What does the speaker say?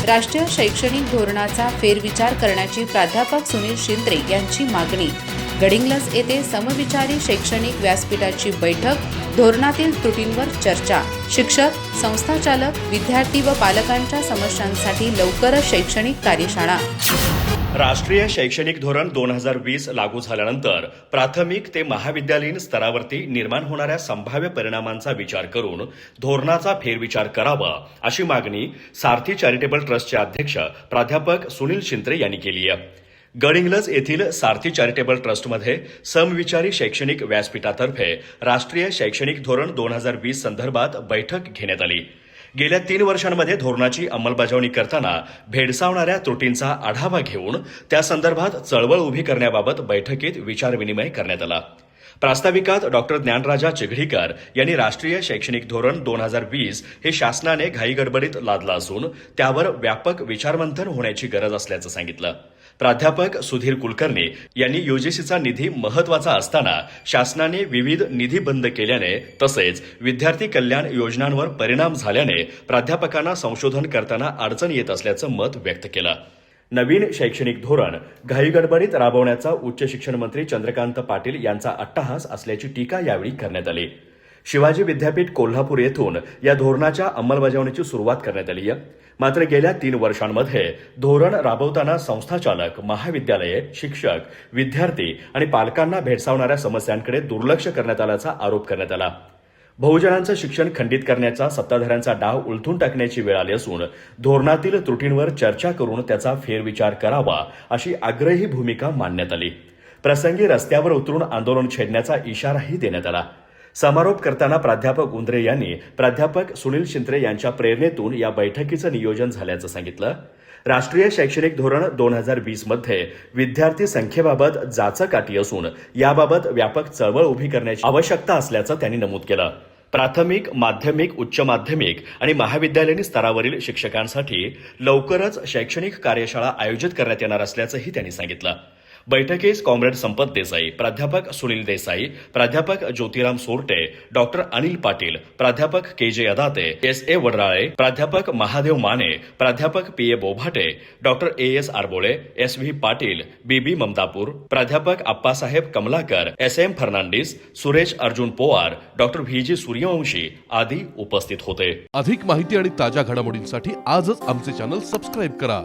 राष्ट्रीय शैक्षणिक धोरणाचा फेरविचार करण्याची प्राध्यापक सुनील शिंत्रे यांची मागणी। गडिंग्लज येथे समविचारी शैक्षणिक व्यासपीठाची बैठक, धोरणातील त्रुटींवर चर्चा। शिक्षक, संस्थाचालक, विद्यार्थी व पालकांच्या समस्यांसाठी लवकरच शैक्षणिक कार्यशाळा। राष्ट्रीय शैक्षणिक धोरण 2020 लागू झाल्यानंतर प्राथमिक ते महाविद्यालयीन स्तरावरती निर्माण होणाऱ्या संभाव्य परिणामांचा विचार करून धोरणाचा फेरविचार करावा, अशी मागणी सारथी चॅरिटेबल ट्रस्टचे अध्यक्ष प्राध्यापक सुनील शिंत्रे यांनी केली आहे। गडिंग्लज येथील सारथी चॅरिटेबल ट्रस्टमध्ये समविचारी शैक्षणिक व्यासपीठातर्फे राष्ट्रीय शैक्षणिक धोरण 2020 संदर्भात बैठक घेण्यात आली। गेल्या 3 वर्षांमध्ये धोरणाची अंमलबजावणी करताना भेडसावणाऱ्या त्रुटींचा आढावा घेऊन त्या संदर्भात चळवळ उभी करण्याबाबत बैठकीत विचारविनिमय करण्यात आला। प्रास्ताविकात डॉक्टर ज्ञानराजा चिघडीकर यांनी राष्ट्रीय शैक्षणिक धोरण 2020 हे शासनाने घाईगडबडीत लादलं असून त्यावर व्यापक विचारमंथन होण्याची गरज असल्याचं सांगितलं। प्राध्यापक सुधीर कुलकर्णी यांनी यूजीसीचा निधी महत्वाचा असताना शासनाने विविध निधी बंद केल्याने तसेच विद्यार्थी कल्याण योजनांवर परिणाम झाल्याने प्राध्यापकांना संशोधन करताना अडचण येत असल्याचं मत व्यक्त केलं। नवीन शैक्षणिक धोरण घाईगडबडीत राबवण्याचा उच्च शिक्षण मंत्री चंद्रकांत पाटील यांचा अट्टहास असल्याची टीका यावेळी करण्यात आली। शिवाजी विद्यापीठ कोल्हापूर येथून या धोरणाच्या अंमलबजावणीची सुरुवात करण्यात आली आहे। मात्र गेल्या 3 वर्षांमध्ये धोरण राबवताना संस्थाचालक, महाविद्यालये, शिक्षक, विद्यार्थी आणि पालकांना भेडसावणाऱ्या समस्यांकडे दुर्लक्ष करण्यात आल्याचा आरोप करण्यात आला। बहुजनांचं शिक्षण खंडित करण्याचा सत्ताधाऱ्यांचा डाव उलथून टाकण्याची वेळ आली असून धोरणातील त्रुटींवर चर्चा करून त्याचा फेरविचार करावा, अशी आग्रही भूमिका मांडण्यात आली। प्रसंगी रस्त्यावर उतरून आंदोलन छेडण्याचा इशाराही देण्यात आला। समारोप करताना प्राध्यापक उंद्रे यांनी प्राध्यापक सुनील शिंत्रे यांच्या प्रेरणेतून या बैठकीचं नियोजन झाल्याचं सांगितलं। राष्ट्रीय शैक्षणिक धोरण 2020 मध्ये विद्यार्थी संख्येबाबत जाचकाठी असून याबाबत व्यापक चळवळ उभी करण्याची आवश्यकता असल्याचं त्यांनी नमूद केलं। प्राथमिक, माध्यमिक, उच्च माध्यमिक आणि महाविद्यालयीन स्तरावरील शिक्षकांसाठी लवकरच शैक्षणिक कार्यशाळा आयोजित करण्यात येणार असल्याचंही त्यांनी सांगितलं। बैठकीस कॉम्रेड संपत देसाई, प्राध्यापक सुनील देसाई, प्राध्यापक ज्योतिराम सोरटे, डॉक्टर अनिल पाटील, प्राध्यापक के.जे. अदाते, एस.ए. वडराळे, प्राध्यापक महादेव माने, प्राध्यापक P A. Bobhate, doctor A S. Arbole, S V. Patil, B B. Mamtapur, प्राध्यापक Appasaheb Kamlakar, S M. Fernandes, Suresh Arjun Powar, doctor V G. Suryavanshi आदी उपस्थित होते। अधिक माहिती आणि ताज्या घडामोडींसाठी आजच आमचे चॅनल सबस्क्राईब करा।